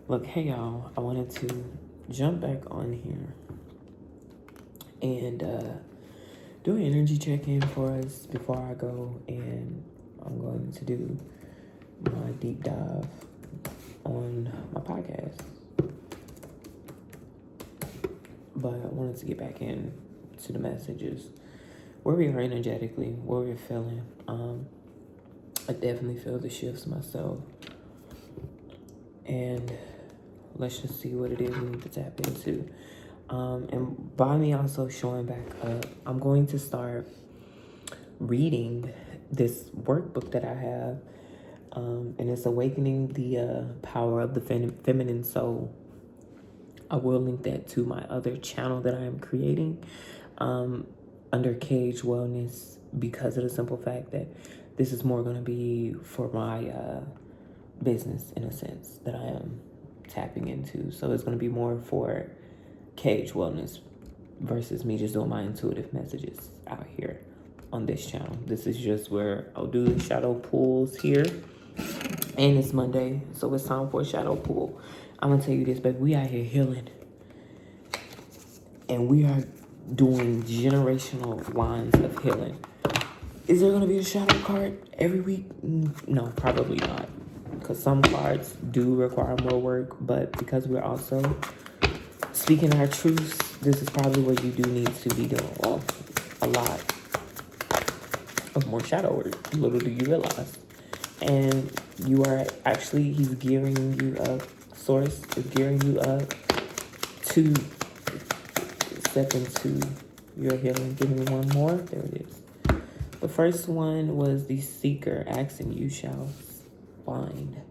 Look, hey y'all, I wanted to jump back on here and do an energy check-in for us before I go, and I'm going to do my deep dive on my podcast. But I wanted to get back in to the messages, where we are energetically, where we're feeling. I definitely feel the shifts myself, and let's just see what it is we need to tap into. And by me also showing back up, I'm going to start reading this workbook that I have, and it's Awakening the Power of the Feminine Soul. I will link that to my other channel that I am creating under Cage Wellness, because of the simple fact that this is more going to be for my business, in a sense, that I am tapping into. So it's going to be more for Cage Wellness versus me just doing my intuitive messages out here on this channel. This is just where I'll do the shadow pulls here. And it's Monday, so it's time for a shadow pull. I'm gonna tell you this, baby, we out here healing. And we are doing generational lines of healing. Is there gonna be a shadow card every week? No, probably not. Because some cards do require more work, but because we're also speaking our truths, this is probably what you do need to be doing. Well, a lot of more shadow work. Little do you realize. And you are actually, he's gearing you up. Source is gearing you up to step into your healing. Give me one more. There it is. The first one was the Seeker. Ask and you shall find.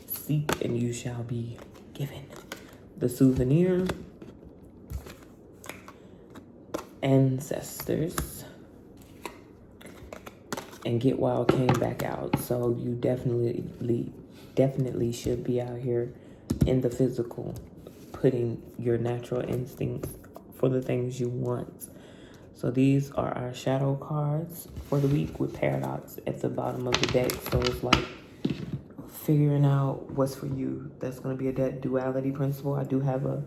Seek and you shall be given. The Souvenir. Ancestors. And Get Wild came back out. So you definitely should be out here in the physical, putting your natural instincts for the things you want. So these are our shadow cards for the week, with Paradox at the bottom of the deck. So it's like figuring out what's for you. That's going to be a duality principle. I do have a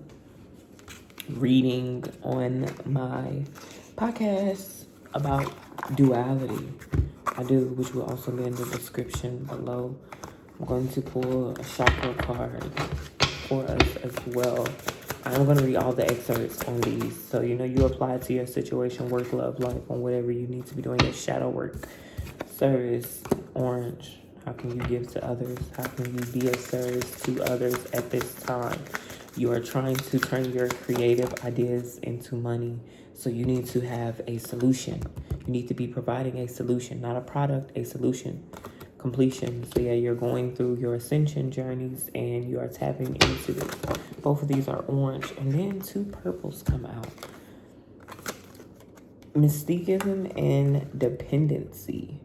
reading on my podcast about duality. I do, which will also be in the description below. I'm going to pull a chakra card for us as well. I'm going to read all the excerpts on these. So, you apply it to your situation, work, love, life, on whatever you need to be doing. Your shadow work. Service, orange. How can you give to others? How can you be of service to others at this time? You are trying to turn your creative ideas into money. So you need to have a solution. You need to be providing a solution, not a product, a solution. Completion. So yeah, you're going through your ascension journeys and you are tapping into it. Both of these are orange, and then two purples come out. Mysticism and dependency.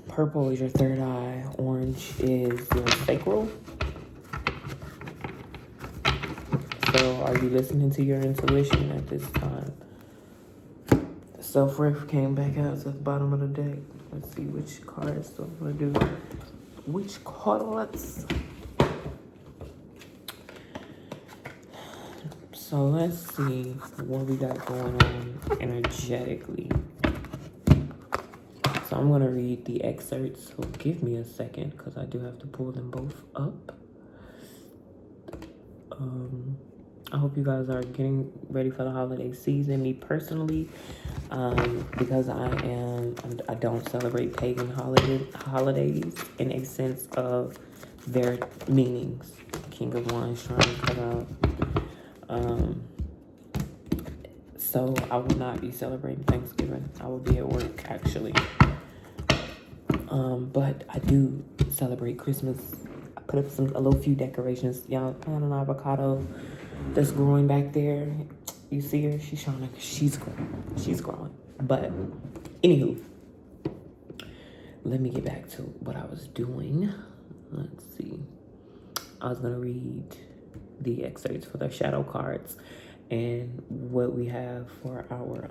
Purple is your third eye. Orange is your sacral. So are you listening to your intuition at this time? Self-ref came back out to the bottom of the deck. Let's see which cards I'm going to do. Which cards? So let's see what we got going on energetically. So I'm going to read the excerpts. So give me a second, because I do have to pull them both up. I hope you guys are getting ready for the holiday season. Me personally, because I don't celebrate pagan holidays in a sense of their meanings. King of Wands trying to come out. So I will not be celebrating Thanksgiving. I will be at work, actually. But I do celebrate Christmas. I put up a little few decorations. Y'all, plant an avocado that's growing back there. You see her? She's growing. But anywho, let me get back to what I was doing. Let's see. I was gonna read the excerpts for the shadow cards and what we have for our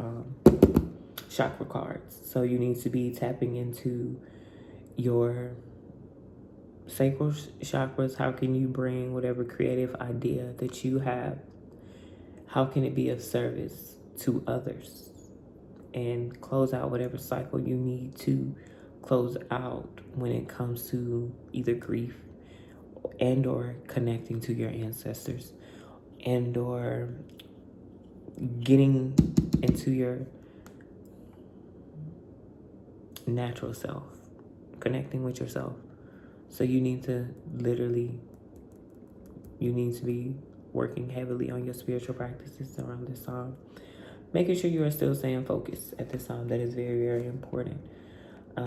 chakra cards. So you need to be tapping into your sacral chakras, how can you bring whatever creative idea that you have, how can it be of service to others, and close out whatever cycle you need to close out when it comes to either grief and or connecting to your ancestors and or getting into your natural self, connecting with yourself. So you need to be working heavily on your spiritual practices around this time. Making sure you are still staying focused at this time. That is very, very important. I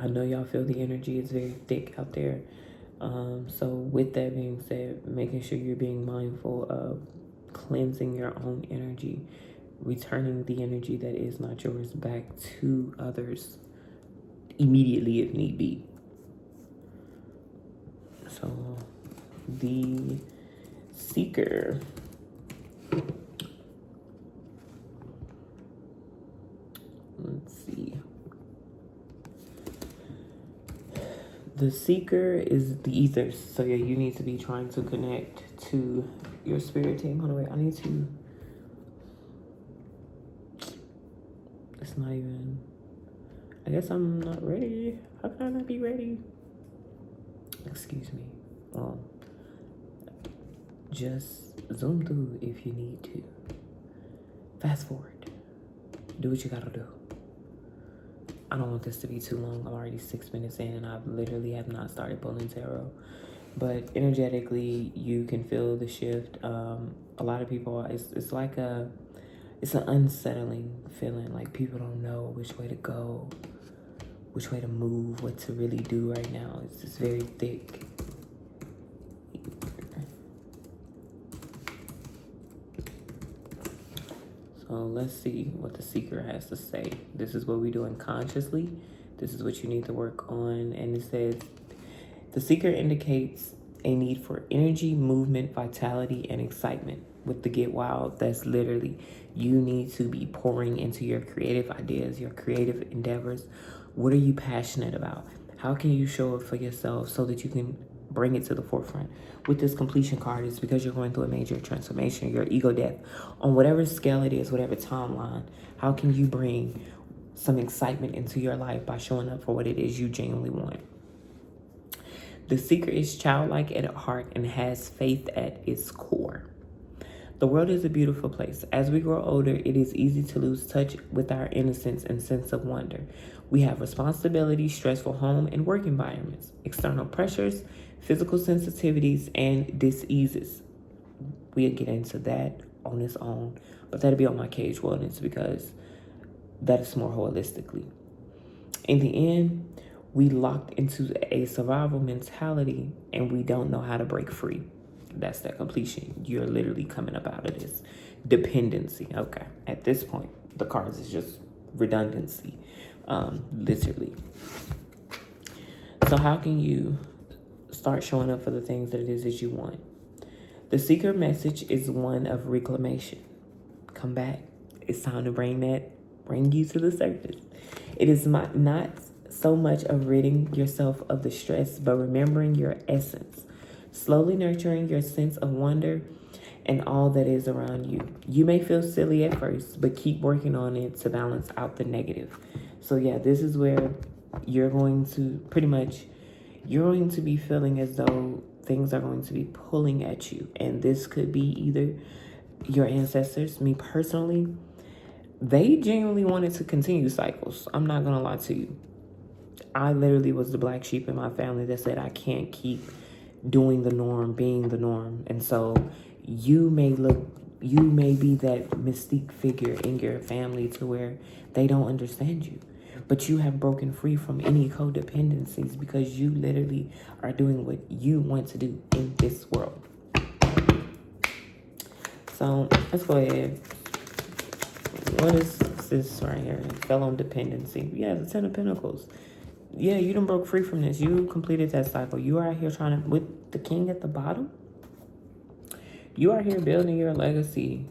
know y'all feel the energy is very thick out there. So with that being said, making sure you're being mindful of cleansing your own energy, returning the energy that is not yours back to others immediately if need be. So the Seeker. Let's see. The Seeker is the ethers. So yeah, you need to be trying to connect to your spirit team. Hold on, wait. It's not even. I guess I'm not ready. How can I not be ready? Excuse me. Well, just zoom through if you need to. Fast forward. Do what you gotta do. I don't want this to be too long. I'm already 6 minutes in and I literally have not started pulling tarot. But energetically, you can feel the shift. A lot of people, it's like it's an unsettling feeling. Like people don't know which way to go, which way to move, what to really do right now. It's just very thick. So let's see what the Seeker has to say. This is what we're doing consciously. This is what you need to work on. And it says, the Seeker indicates a need for energy, movement, vitality, and excitement. With the Get Wild, that's literally, you need to be pouring into your creative ideas, your creative endeavors. What are you passionate about? How can you show up for yourself so that you can bring it to the forefront? With this completion card, it's because you're going through a major transformation, your ego death. On whatever scale it is, whatever timeline, how can you bring some excitement into your life by showing up for what it is you genuinely want? The Seeker is childlike at heart and has faith at its core. The world is a beautiful place. As we grow older, it is easy to lose touch with our innocence and sense of wonder. We have responsibilities, stressful home and work environments, external pressures, physical sensitivities, and diseases. We'll get into that on its own, but that'll be on my Cage Wellness because that is more holistically. In the end, we locked into a survival mentality and we don't know how to break free. That's that completion. You're literally coming up out of this dependency. Okay. At this point, the cards is just redundancy. Literally. So how can you start showing up for the things that it is that you want? The Seeker message is one of reclamation. Come back. It's time to bring you to the surface. It is not so much of ridding yourself of the stress, but remembering your essence. Slowly nurturing your sense of wonder and all that is around you. You may feel silly at first, but keep working on it to balance out the negative. So yeah, this is where you're going to be feeling as though things are going to be pulling at you. And this could be either your ancestors, me personally, they genuinely wanted to continue cycles. I'm not going to lie to you. I literally was the black sheep in my family that said I can't keep doing the norm, being the norm. And so you may be that mystique figure in your family to where they don't understand you. But you have broken free from any codependencies because you literally are doing what you want to do in this world. So let's go ahead. What is this right here? Fell on dependency. Yeah, the 10 of Pentacles. Yeah, you done broke free from this. You completed that cycle. You are out here trying to, with the King at the bottom, you are here building your legacy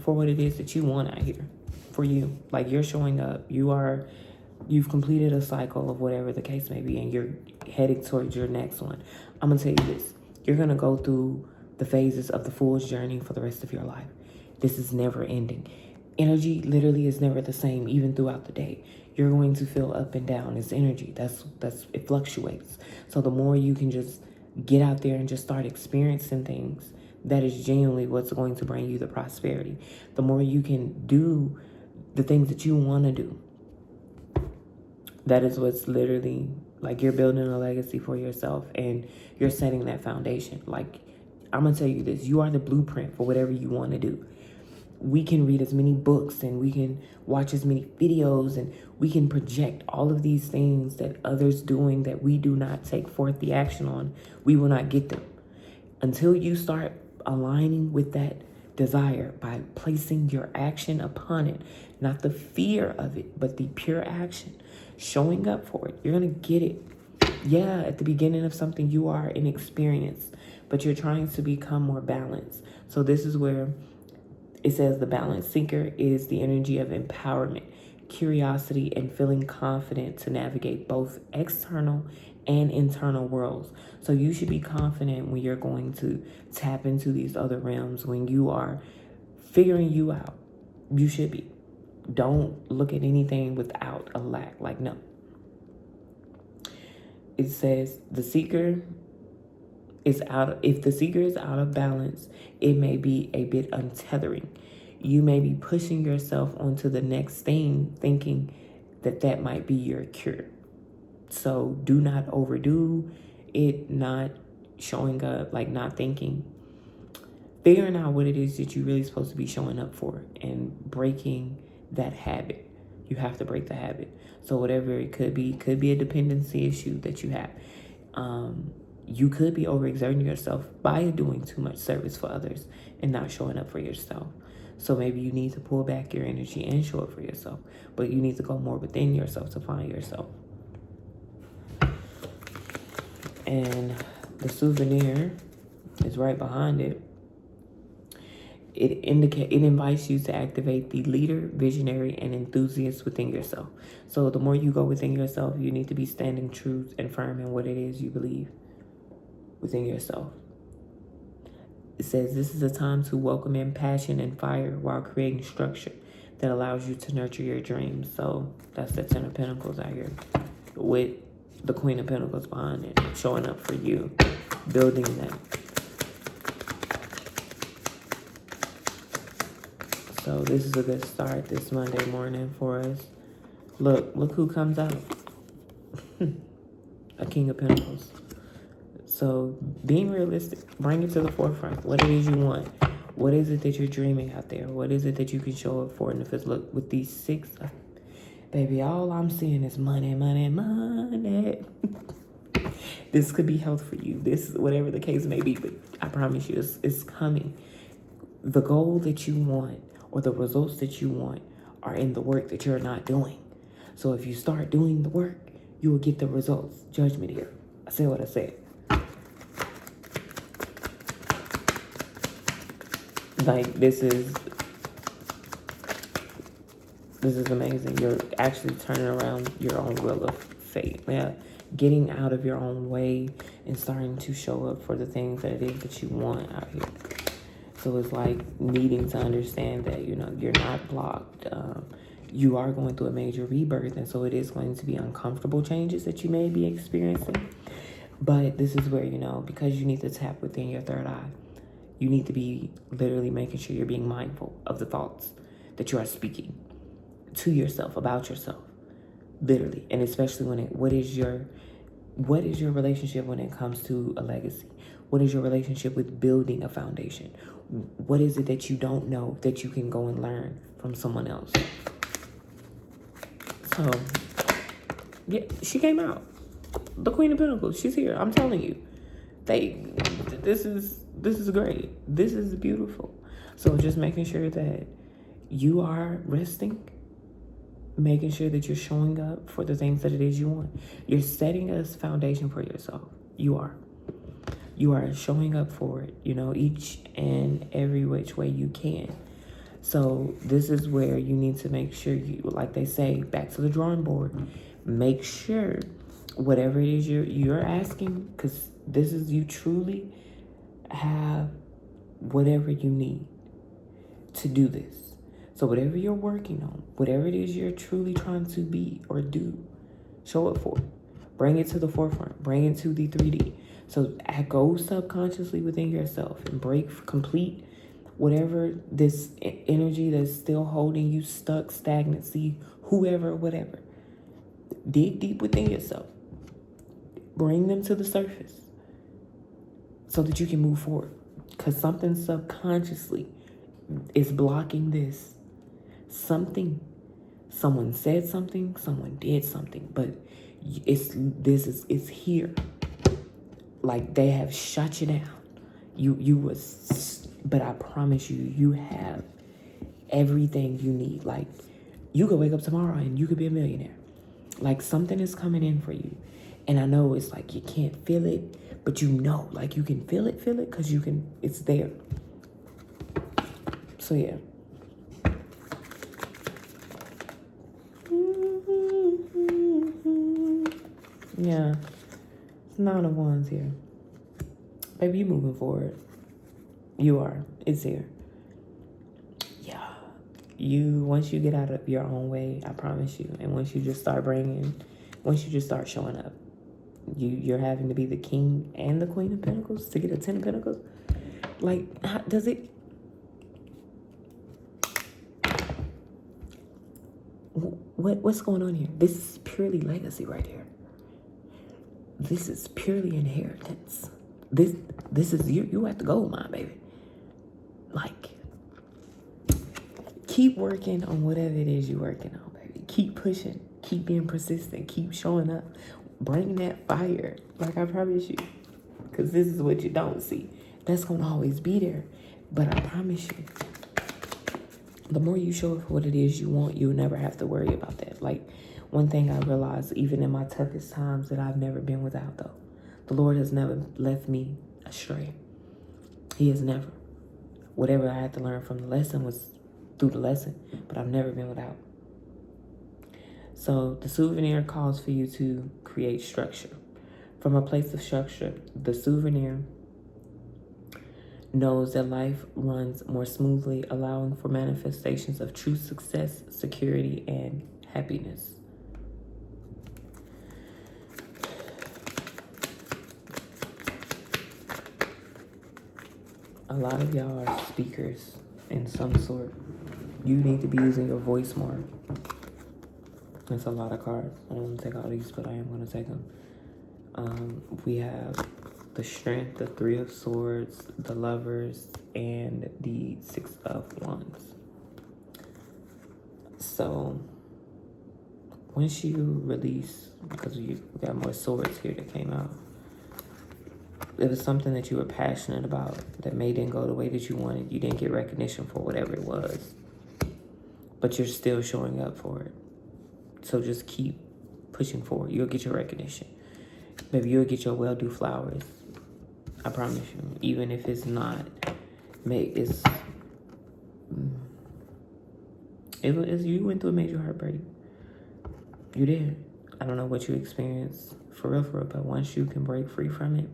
for what it is that you want out here for you. Like, you're showing up. You are You've completed a cycle of whatever the case may be, and you're heading towards your next one. I'm going to tell you this. You're going to go through the phases of the Fool's journey for the rest of your life. This is never ending. Energy literally is never the same, even throughout the day. You're going to feel up and down. It's energy. That's it fluctuates. So the more you can just get out there and just start experiencing things, that is genuinely what's going to bring you the prosperity. The more you can do the things that you want to do, that is what's literally, like, you're building a legacy for yourself and you're setting that foundation. Like, I'm going to tell you this. You are the blueprint for whatever you want to do. We can read as many books and we can watch as many videos and we can project all of these things that others doing that we do not take forth the action on. We will not get them until you start aligning with that desire by placing your action upon it, not the fear of it, but the pure action, showing up for it. You're going to get it. Yeah, at the beginning of something, you are inexperienced, but you're trying to become more balanced. So this is where it says the balance seeker is the energy of empowerment, curiosity, and feeling confident to navigate both external and internal worlds. So you should be confident when you're going to tap into these other realms, when you are figuring you out. You should be. Don't look at anything without a lack. Like, no. It says the seeker is if the seeker is out of balance, it may be a bit untethering. You may be pushing yourself onto the next thing, thinking that might be your cure. So do not overdo it, not showing up, like not thinking. Figuring out what it is that you're really supposed to be showing up for and breaking that habit. You have to break the habit. So whatever it could be a dependency issue that you have. You could be overexerting yourself by doing too much service for others and not showing up for yourself. So maybe you need to pull back your energy and show up for yourself. But you need to go more within yourself to find yourself. And the souvenir is right behind it. It invites you to activate the leader, visionary, and enthusiast within yourself. So the more you go within yourself, you need to be standing true and firm in what it is you believe within yourself. It says this is a time to welcome in passion and fire while creating structure that allows you to nurture your dreams. So that's the 10 of Pentacles out here with the Queen of Pentacles behind it, showing up for you, building that. So this is a good start this Monday morning for us. Look who comes out. A King of Pentacles. So being realistic, bring it to the forefront. What it is you want. What is it that you're dreaming out there? What is it that you can show up for? And if it's, look, with these 6, baby, all I'm seeing is money, money, money. This could be health for you. This, whatever the case may be, but I promise you, it's coming. The goal that you want or the results that you want are in the work that you're not doing. So if you start doing the work, you will get the results. Judgment here. I said what I said. Like, this is amazing. You're actually turning around your own wheel of fate. Yeah, getting out of your own way and starting to show up for the things that it is that you want out here. So it's like needing to understand that, you know, you're not blocked. You are going through a major rebirth, and so it is going to be uncomfortable changes that you may be experiencing. But this is where, you know, because you need to tap within your third eye, you need to be literally making sure you're being mindful of the thoughts that you are speaking to yourself, about yourself, literally. And especially what is your relationship when it comes to a legacy? What is your relationship with building a foundation? What is it that you don't know that you can go and learn from someone else? So, yeah, she came out. The Queen of Pentacles, she's here. I'm telling you. This is great. This is beautiful. So just making sure that you are resting, making sure that you're showing up for the things that it is you want. You're setting a foundation for yourself. You are showing up for it, you know, each and every which way you can. So this is where you need to make sure you, like they say, back to the drawing board. Make sure whatever it is you're asking, because this is, you truly have whatever you need to do this. So whatever you're working on, whatever it is you're truly trying to be or do, show up for it. Bring it to the forefront. Bring it to the 3D. So go subconsciously within yourself and complete whatever this energy that's still holding you stuck, stagnancy, whoever, whatever. Dig deep within yourself. Bring them to the surface so that you can move forward. Because something subconsciously is blocking this. Someone said something, someone did something, but it's here. Like they have shut you down. But I promise you have everything you need. Like you could wake up tomorrow and you could be a millionaire. Like something is coming in for you. And I know it's like you can't feel it, but you know, like you can feel it, because it's there. So yeah. Yeah. It's 9 of Wands here. Baby, you moving forward. You are. It's here. Yeah. Once you get out of your own way, I promise you, and once you just start showing up, you're having to be the king and the queen of pentacles to get a 10 of pentacles. Like, how does it? What's going on here? This is purely legacy right here. This is purely inheritance. This is you at the gold mine, baby. Like, keep working on whatever it is you're working on, baby. Keep pushing. Keep being persistent. Keep showing up. Bring that fire. Like I promise you. Because this is what you don't see. That's going to always be there. But I promise you, the more you show up for what it is you want, you'll never have to worry about that. Like, one thing I realized, even in my toughest times, that I've never been without, though. The Lord has never left me astray. He has never. Whatever I had to learn from the lesson was through the lesson, but I've never been without. So the souvenir calls for you to create structure. From a place of structure, the souvenir knows that life runs more smoothly, allowing for manifestations of true success, security, and happiness. A lot of y'all are speakers in some sort. You need to be using your voice more. That's a lot of cards. I don't want to take all these, but I am going to take them. We have the Strength, the 3 of Swords, the Lovers, and the 6 of Wands. So once you release, because we got more swords here that came out, it was something that you were passionate about that may didn't go the way that you wanted. You didn't get recognition for whatever it was, but you're still showing up for it. So just keep pushing forward. You'll get your recognition. Maybe you'll get your well-due flowers. I promise you. Even if it's not, you went through a major heartbreak. You did. I don't know what you experienced for real, but once you can break free from it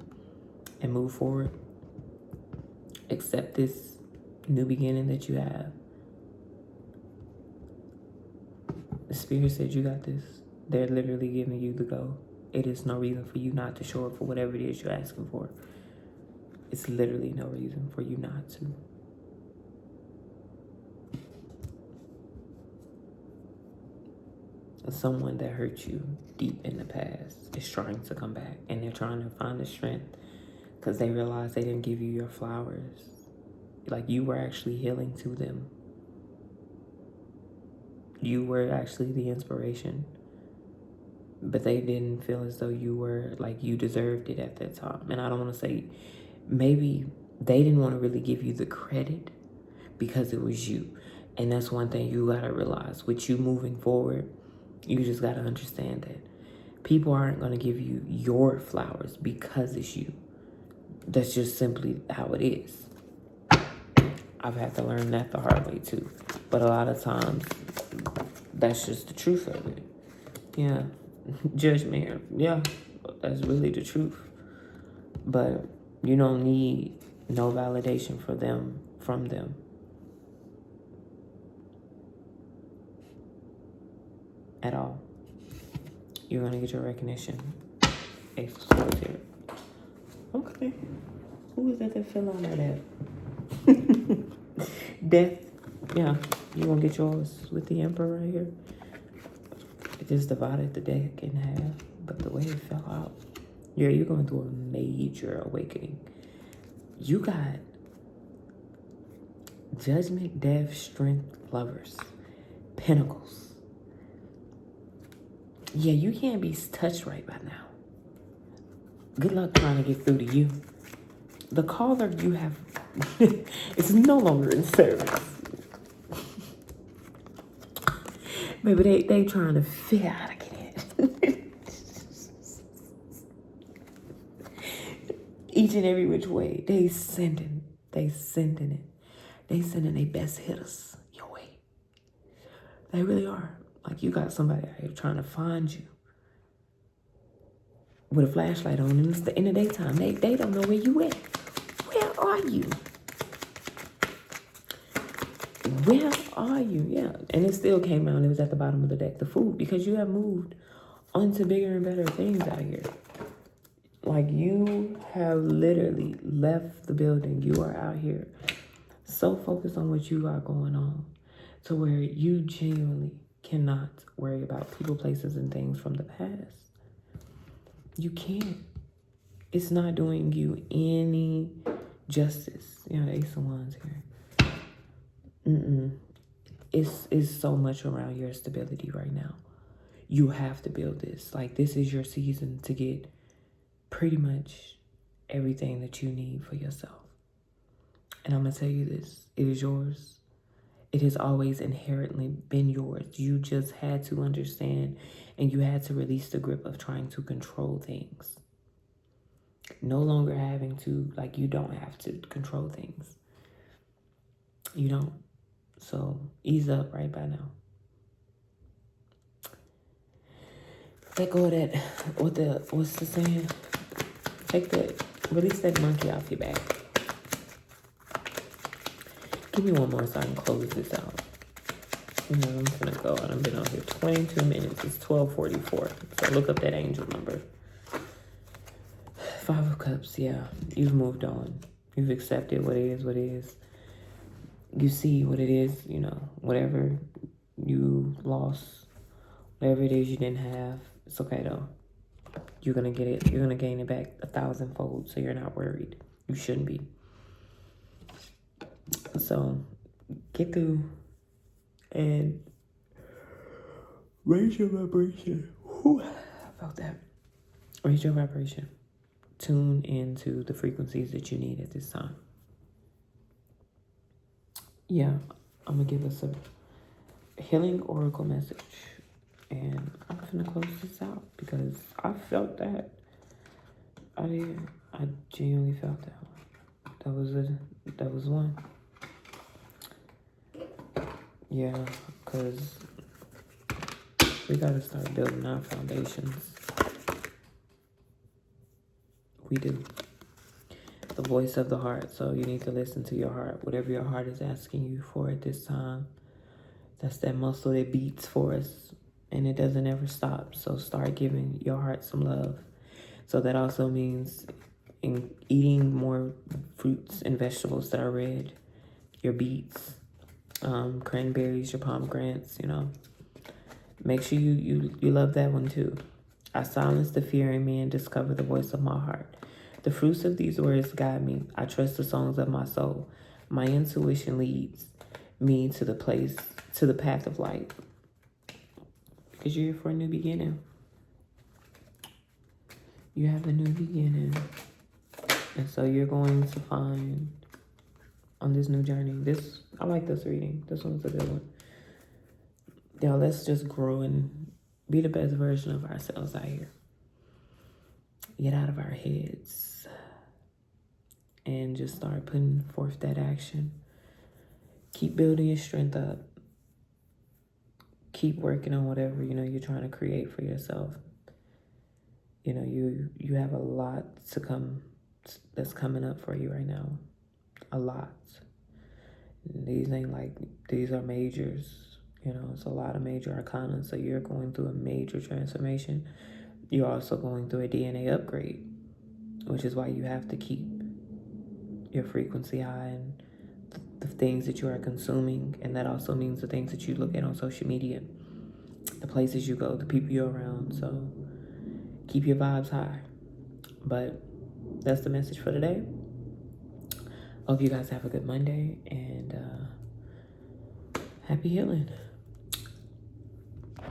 and move forward, accept this new beginning that you have. The Spirit said you got this. They're literally giving you the go. It is no reason for you not to show up for whatever it is you're asking for. It's literally no reason for you not to. Someone that hurt you deep in the past is trying to come back, and they're trying to find the strength because they realize they didn't give you your flowers. Like, you were actually healing to them. You were actually the inspiration, but they didn't feel as though you were, like, you deserved it at that time. And I don't want to say, maybe they didn't want to really give you the credit because it was you. And that's one thing you got to realize. With you moving forward, you just got to understand that people aren't going to give you your flowers because it's you. That's just simply how it is. I've had to learn that the hard way too. But a lot of times, that's just the truth of it. Yeah. Judgment. Yeah. That's really the truth. But you don't need no validation from them. At all. You're gonna get your recognition. Ace of Swords here. Okay. Who is that fell on that? Death. Yeah. You're gonna get yours with the Emperor right here. It just divided the deck in half. But the way it fell out. Yeah, you're going through a major awakening. You got Judgment, Death, Strength, Lovers, Pentacles. Yeah, you can't be touched right by now. Good luck trying to get through to you. The caller you have is no longer in service. Maybe they trying to figure out how to get in. Each and every which way, they sending it. They sending their best hitters your way. They really are. Like, you got somebody out here trying to find you with a flashlight on, and it's in the daytime. They don't know where you at. Where are you? Where are you? Yeah. And it still came out. It was at the bottom of the deck. The food. Because you have moved on to bigger and better things out here. Like, you have literally left the building. You are out here so focused on what you got going on to where you genuinely cannot worry about people, places, and things from the past. You can't. It's not doing you any justice. You know, the Ace of Wands here. It's so much around your stability right now. You have to build this. Like, this is your season to get pretty much everything that you need for yourself. And I'm going to tell you this. It is yours. It has always inherently been yours. You just had to understand, and you had to release the grip of trying to control things. No longer having to, like, you don't have to control things. You don't. So ease up right by now. Let go of that. What's the saying? Release that monkey off your back. Give me one more so I can close this out. I'm gonna go. And I've been on here 22 minutes. It's 12:44. So look up that angel number. 5 of Cups. Yeah, you've moved on. You've accepted what it is. You see what it is. You know, whatever you lost, whatever it is you didn't have, it's okay though. You're gonna get it. You're gonna gain it back 1,000-fold. So you're not worried. You shouldn't be. So get through and raise your vibration. Whew, about that. Raise your vibration. Tune into the frequencies that you need at this time. Yeah, I'm gonna give us a healing oracle message. And I'm gonna close this out because I felt that. I did. I genuinely felt that. That was one. Yeah, because we gotta start building our foundations. We do. The voice of the heart. So you need to listen to your heart. Whatever your heart is asking you for at this time, that's that muscle that beats for us. And it doesn't ever stop. So start giving your heart some love. So that also means eating more fruits and vegetables that are red. Your beets, cranberries, your pomegranates, you know. Make sure you love that one too. I silence the fear in me and discover the voice of my heart. The fruits of these words guide me. I trust the songs of my soul. My intuition leads me to the path of light. Because you're here for a new beginning. You have a new beginning. And so you're going to find on this new journey. I like this reading. This one's a good one. Y'all, let's just grow and be the best version of ourselves out here. Get out of our heads and just start putting forth that action. keep building your strength up. Keep working on whatever, you're trying to create for yourself. You have a lot to come that's coming up for you right now. A lot. These are majors. It's a lot of major arcana. So you're going through a major transformation. You're also going through a DNA upgrade, which is why you have to keep your frequency high and the things that you are consuming. And that also means the things that you look at on social media, the places you go, the people you're around. So keep your vibes high. But that's the message for today. Hope you guys have a good Monday and happy healing.